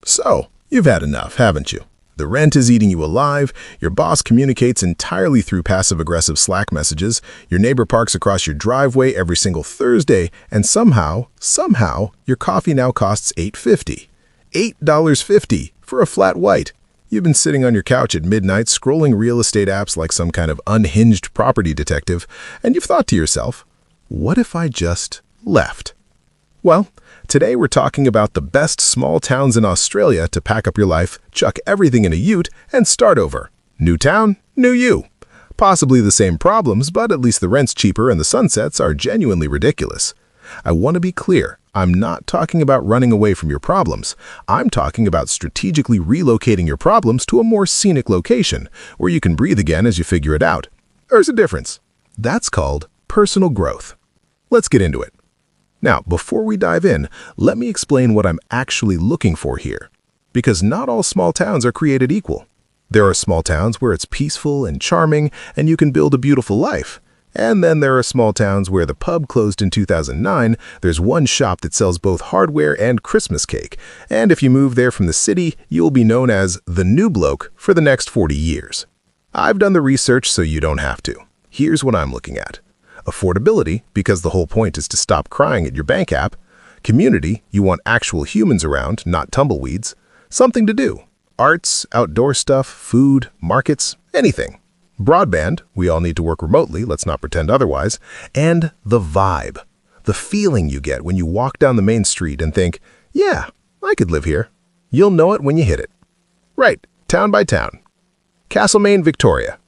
So, you've had enough, haven't you? The rent is eating you alive, your boss communicates entirely through passive-aggressive Slack messages, your neighbor parks across your driveway every single Thursday, and somehow, your coffee now costs $8.50. $8.50 for a flat white. You've been sitting on your couch at midnight scrolling real estate apps like some kind of unhinged property detective, and you've thought to yourself, what if I just left? Well, today we're talking about the best small towns in Australia to pack up your life, chuck everything in a ute, and start over. New town, new you. Possibly the same problems, but at least the rent's cheaper and the sunsets are genuinely ridiculous. I want to be clear, I'm not talking about running away from your problems. I'm talking about strategically relocating your problems to a more scenic location, where you can breathe again as you figure it out. There's a difference. That's called personal growth. Let's get into it. Now, before we dive in, let me explain what I'm actually looking for here. Because not all small towns are created equal. There are small towns where it's peaceful and charming, and you can build a beautiful life. And then there are small towns where the pub closed in 2009, there's one shop that sells both hardware and Christmas cake, and if you move there from the city, you'll be known as the new bloke for the next 40 years. I've done the research so you don't have to. Here's what I'm looking at. Affordability, because the whole point is to stop crying at your bank app. Community, you want actual humans around, not tumbleweeds. Something to do. Arts, outdoor stuff, food, markets, anything. Broadband, we all need to work remotely, let's not pretend otherwise. And the vibe. The feeling you get when you walk down the main street and think, yeah, I could live here. You'll know it when you hit it. Right, town by town. Castlemaine, Victoria.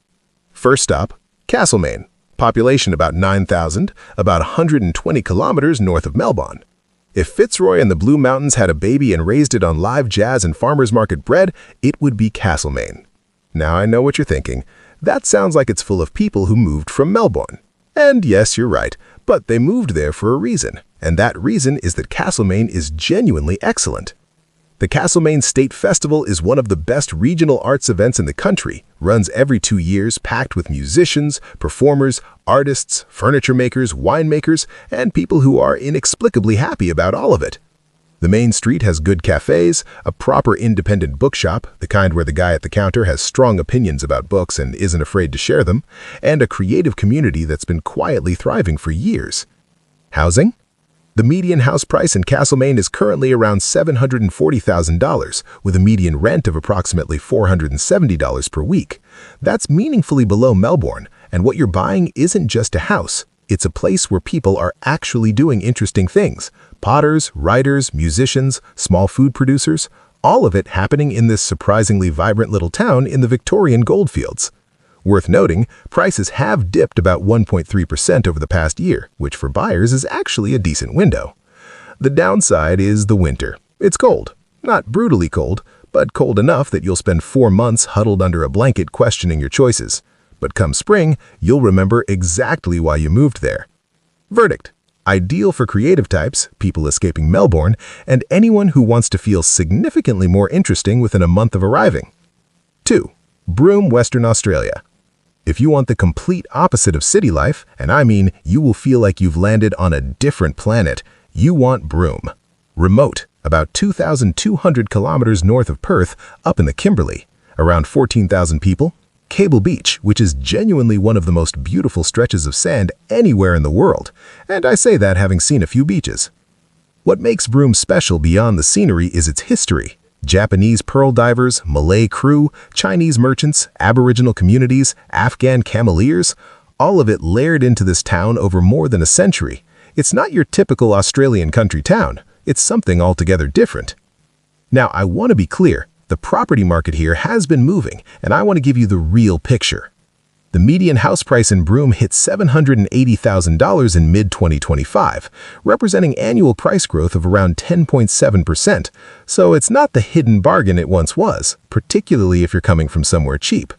First stop, Castlemaine. Population about 9,000, about 120 kilometers north of Melbourne. If Fitzroy and the Blue Mountains had a baby and raised it on live jazz and farmers market bread, it would be Castlemaine. Now I know what you're thinking. That sounds like it's full of people who moved from Melbourne. And yes, you're right, but they moved there for a reason, and that reason is that Castlemaine is genuinely excellent. The Castlemaine State Festival is one of the best regional arts events in the country, runs every 2 years, packed with musicians, performers, artists, furniture makers, winemakers, and people who are inexplicably happy about all of it. The main street has good cafes, a proper independent bookshop, the kind where the guy at the counter has strong opinions about books and isn't afraid to share them, and a creative community that's been quietly thriving for years. Housing? The median house price in Castlemaine is currently around $740,000, with a median rent of approximately $470 per week. That's meaningfully below Melbourne, and what you're buying isn't just a house. It's a place where people are actually doing interesting things. Potters, writers, musicians, small food producers, all of it happening in this surprisingly vibrant little town in the Victorian goldfields. Worth noting, prices have dipped about 1.3% over the past year, which for buyers is actually a decent window. The downside is the winter. It's cold. Not brutally cold, but cold enough that you'll spend 4 months huddled under a blanket questioning your choices. But come spring, you'll remember exactly why you moved there. Verdict: ideal for creative types, people escaping Melbourne, and anyone who wants to feel significantly more interesting within a month of arriving. 2. Broome, Western Australia. If you want the complete opposite of city life, and I mean you will feel like you've landed on a different planet, you want Broome. Remote, about 2,200 kilometers north of Perth, up in the Kimberley. Around 14,000 people. Cable Beach, which is genuinely one of the most beautiful stretches of sand anywhere in the world, and I say that having seen a few beaches. What makes Broome special beyond the scenery is its history. Japanese pearl divers, Malay crew, Chinese merchants, Aboriginal communities, Afghan cameleers, all of it layered into this town over more than a century. It's not your typical Australian country town. It's something altogether different. Now, I want to be clear. The property market here has been moving, and I want to give you the real picture. The median house price in Broome hit $780,000 in mid-2025, representing annual price growth of around 10.7%, so it's not the hidden bargain it once was, particularly if you're coming from somewhere cheap.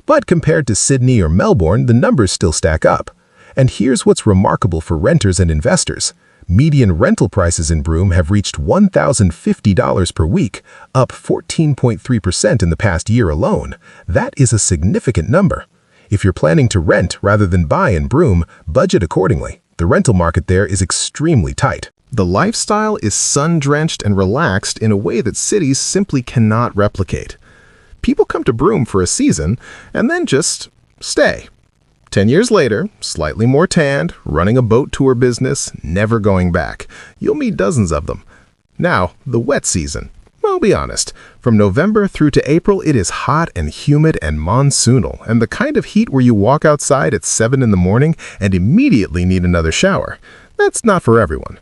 But compared to Sydney or Melbourne, the numbers still stack up. And here's what's remarkable for renters and investors. Median rental prices in Broome have reached $1,050 per week, up 14.3% in the past year alone. That is a significant number. If you're planning to rent rather than buy in Broome, budget accordingly. The rental market there is extremely tight. The lifestyle is sun-drenched and relaxed in a way that cities simply cannot replicate. People come to Broome for a season and then just stay. 10 years later, slightly more tanned, running a boat tour business, never going back. You'll meet dozens of them. Now, the wet season. I'll be honest, from November through to April, it is hot and humid and monsoonal, and the kind of heat where you walk outside at 7 in the morning and immediately need another shower. That's not for everyone.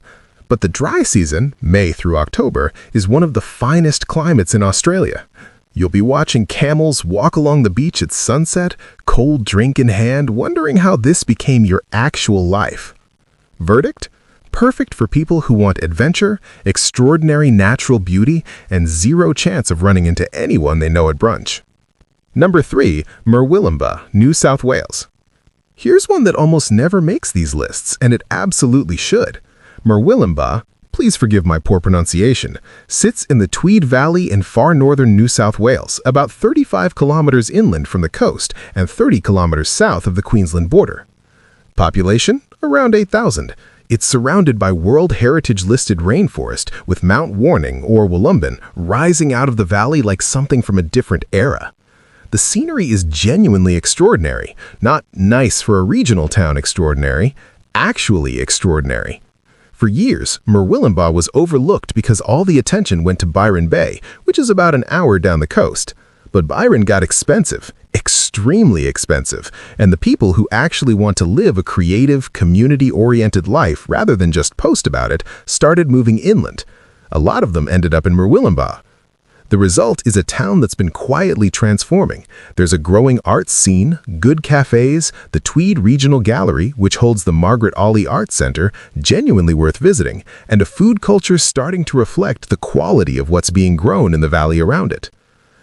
But the dry season, May through October, is one of the finest climates in Australia. You'll be watching camels walk along the beach at sunset, cold drink in hand, wondering how this became your actual life. Verdict? Perfect for people who want adventure, extraordinary natural beauty, and zero chance of running into anyone they know at brunch. Number 3, Murwillumbah, New South Wales. Here's one that almost never makes these lists, and it absolutely should. Murwillumbah, please forgive my poor pronunciation, sits in the Tweed Valley in far northern New South Wales, about 35 kilometers inland from the coast and 30 kilometers south of the Queensland border. Population? Around 8,000. It's surrounded by World Heritage-listed rainforest with Mount Warrnambool, or Warrnambool, rising out of the valley like something from a different era. The scenery is genuinely extraordinary, not nice for a regional town extraordinary, actually extraordinary. For years, Murwillumbah was overlooked because all the attention went to Byron Bay, which is about an hour down the coast. But Byron got expensive, extremely expensive, and the people who actually want to live a creative, community-oriented life rather than just post about it started moving inland. A lot of them ended up in Murwillumbah. The result is a town that's been quietly transforming. There's a growing arts scene, good cafes, the Tweed Regional Gallery, which holds the Margaret Olley Arts Centre, genuinely worth visiting, and a food culture starting to reflect the quality of what's being grown in the valley around it.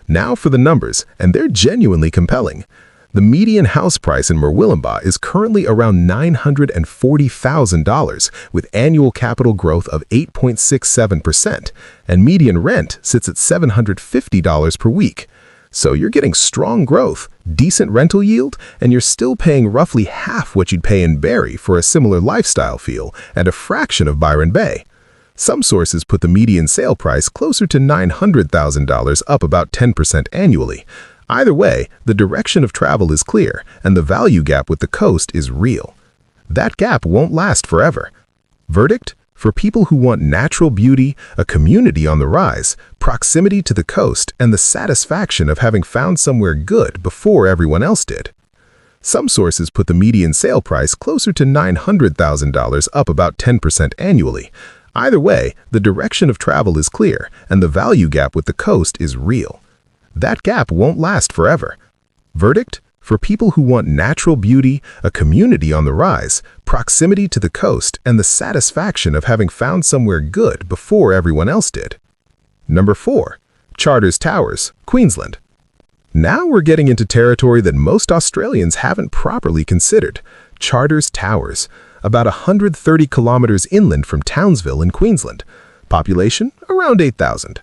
Now for the numbers, and they're genuinely compelling. The median house price in Murwillumbah is currently around $940,000, with annual capital growth of 8.67%, and median rent sits at $750 per week. So you're getting strong growth, decent rental yield, and you're still paying roughly half what you'd pay in Barrie for a similar lifestyle feel and a fraction of Byron Bay. Some sources put the median sale price closer to $900,000, up about 10% annually. Either way, the direction of travel is clear, and the value gap with the coast is real. That gap won't last forever. Verdict? For people who want natural beauty, a community on the rise, proximity to the coast, and the satisfaction of having found somewhere good before everyone else did. Some sources put the median sale price closer to $900,000, up about 10% annually. Either way, the direction of travel is clear, and the value gap with the coast is real. That gap won't last forever. Verdict? For people who want natural beauty, a community on the rise, proximity to the coast, and the satisfaction of having found somewhere good before everyone else did. Number 4. Charters Towers, Queensland. Now we're getting into territory that most Australians haven't properly considered. Charters Towers, about 130 kilometers inland from Townsville in Queensland. Population? Around 8,000.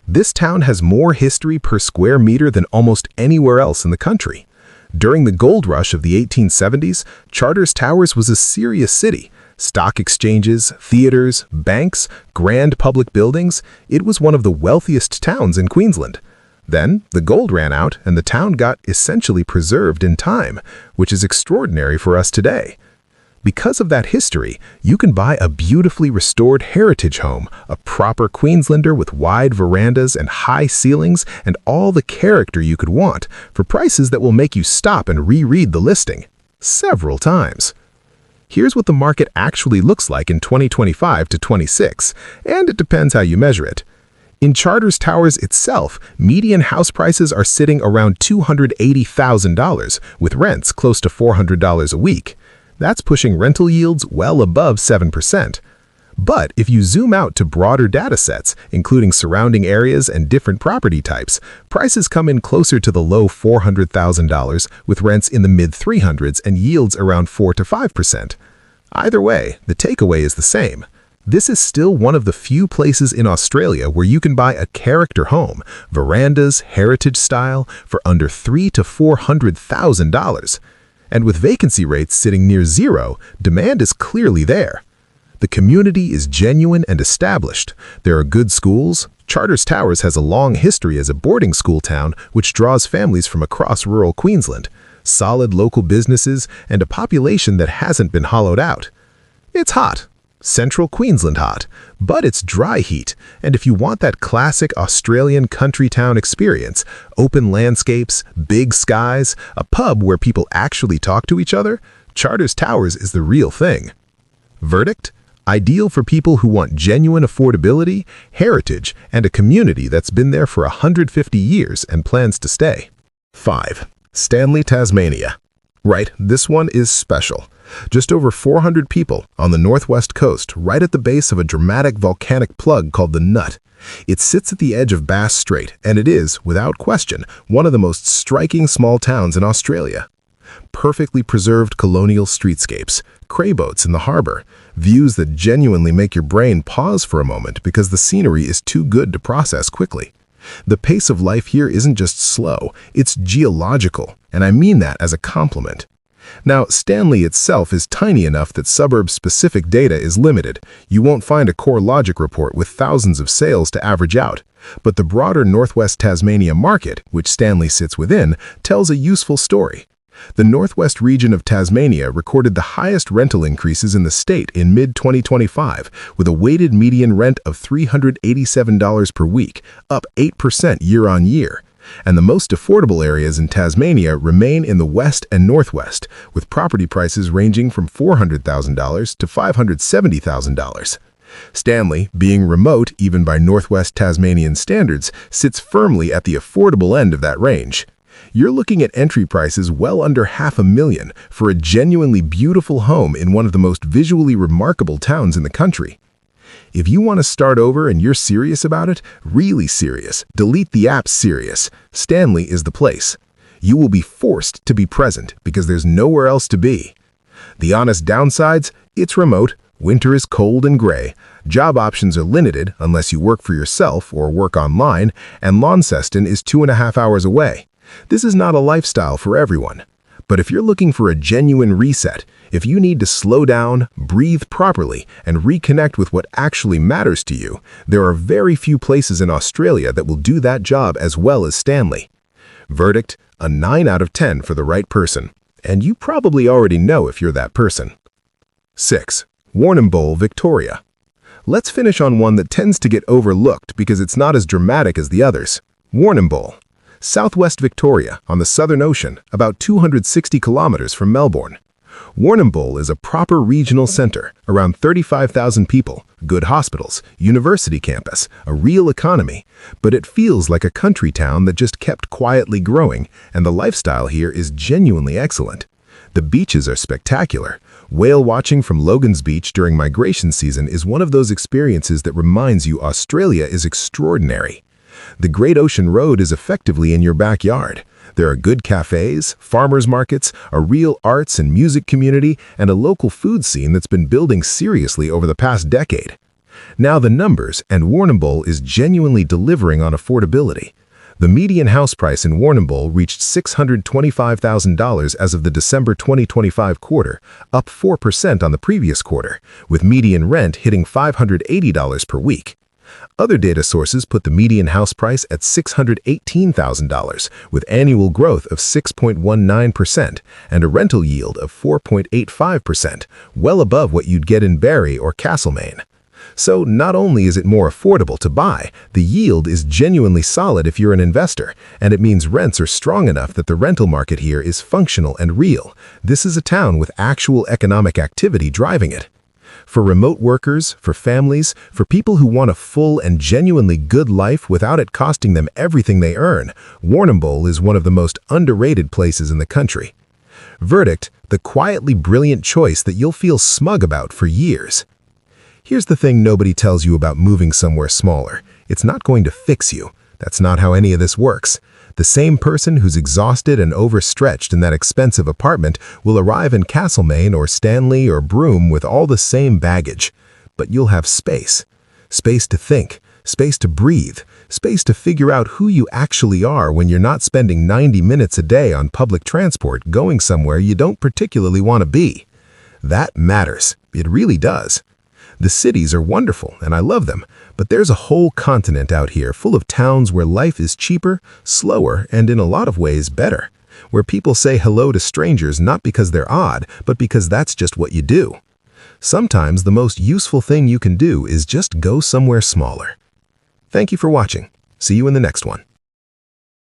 This town has more history per square meter than almost anywhere else in the country. During the gold rush of the 1870s, Charters Towers was a serious city. Stock exchanges, theaters, banks, grand public buildings. It was one of the wealthiest towns in Queensland. Then, the gold ran out and the town got essentially preserved in time, which is extraordinary for us today. Because of that history, you can buy a beautifully restored heritage home, a proper Queenslander with wide verandas and high ceilings and all the character you could want, for prices that will make you stop and reread the listing several times. Here's what the market actually looks like in 2025 to 26, and it depends how you measure it. In Charters Towers itself, median house prices are sitting around $280,000, with rents close to $400 a week. That's pushing rental yields well above 7%. But if you zoom out to broader data sets, including surrounding areas and different property types, prices come in closer to the low $400,000, with rents in the mid-300s and yields around 4 to 5%. Either way, the takeaway is the same. This is still one of the few places in Australia where you can buy a character home, verandas, heritage style, for under $300,000 to $400,000. And with vacancy rates sitting near zero, demand is clearly there. The community is genuine and established. There are good schools. Charters Towers has a long history as a boarding school town which draws families from across rural Queensland, solid local businesses, and a population that hasn't been hollowed out. It's hot. Central Queensland hot, but it's dry heat, and if you want that classic Australian country town experience, open landscapes, big skies, a pub where people actually talk to each other, Charters Towers is the real thing. Verdict? Ideal for people who want genuine affordability, heritage, and a community that's been there for 150 years and plans to stay. 5. Stanley, Tasmania. Right, this one is special. Just over 400 people on the northwest coast, right at the base of a dramatic volcanic plug called the Nut. It sits at the edge of Bass Strait, and it is, without question, one of the most striking small towns in Australia. Perfectly preserved colonial streetscapes, crayboats in the harbor, views that genuinely make your brain pause for a moment because the scenery is too good to process quickly. The pace of life here isn't just slow, it's geological, and I mean that as a compliment. Now, Stanley itself is tiny enough that suburb-specific data is limited. You won't find a CoreLogic report with thousands of sales to average out. But the broader Northwest Tasmania market, which Stanley sits within, tells a useful story. The northwest region of Tasmania recorded the highest rental increases in the state in mid-2025, with a weighted median rent of $387 per week, up 8% year-on-year. And the most affordable areas in Tasmania remain in the west and northwest, with property prices ranging from $400,000 to $570,000. Stanley, being remote even by northwest Tasmanian standards, sits firmly at the affordable end of that range. You're looking at entry prices well under $500,000 for a genuinely beautiful home in one of the most visually remarkable towns in the country. If you want to start over and you're serious about it, really serious, delete the app serious, Stanley is the place. You will be forced to be present because there's nowhere else to be. The honest downsides? It's remote, winter is cold and gray, job options are limited unless you work for yourself or work online, and Launceston is 2.5 hours away. This is not a lifestyle for everyone. But if you're looking for a genuine reset, if you need to slow down, breathe properly, and reconnect with what actually matters to you, there are very few places in Australia that will do that job as well as Stanley. Verdict: a 9 out of 10 for the right person. And you probably already know if you're that person. 6. Warrnambool, Victoria. Let's finish on one that tends to get overlooked because it's not as dramatic as the others. Warrnambool. Southwest Victoria, on the Southern Ocean, about 260 kilometers from Melbourne. Warrnambool is a proper regional center, around 35,000 people, good hospitals, university campus, a real economy, but it feels like a country town that just kept quietly growing, and the lifestyle here is genuinely excellent. The beaches are spectacular. Whale watching from Logan's Beach during migration season is one of those experiences that reminds you Australia is extraordinary. The Great Ocean Road is effectively in your backyard. There are good cafes, farmers markets, a real arts and music community, and a local food scene that's been building seriously over the past decade. Now the numbers, and Warrnambool is genuinely delivering on affordability. The median house price in Warrnambool reached $625,000 as of the December 2025 quarter, up 4% on the previous quarter, with median rent hitting $580 per week. Other data sources put the median house price at $618,000, with annual growth of 6.19% and a rental yield of 4.85%, well above what you'd get in Barrie or Castlemaine. So not only is it more affordable to buy, the yield is genuinely solid if you're an investor, and it means rents are strong enough that the rental market here is functional and real. This is a town with actual economic activity driving it. For remote workers, for families, for people who want a full and genuinely good life without it costing them everything they earn, Warrnambool is one of the most underrated places in the country. Verdict: the quietly brilliant choice that you'll feel smug about for years. Here's the thing nobody tells you about moving somewhere smaller. It's not going to fix you. That's not how any of this works. The same person who's exhausted and overstretched in that expensive apartment will arrive in Castlemaine or Stanley or Broome with all the same baggage. But you'll have space. Space to think, space to breathe, space to figure out who you actually are when you're not spending 90 minutes a day on public transport going somewhere you don't particularly want to be. That matters. It really does. The cities are wonderful, and I love them, but there's a whole continent out here full of towns where life is cheaper, slower, and in a lot of ways better, where people say hello to strangers not because they're odd, but because that's just what you do. Sometimes the most useful thing you can do is just go somewhere smaller. Thank you for watching. See you in the next one.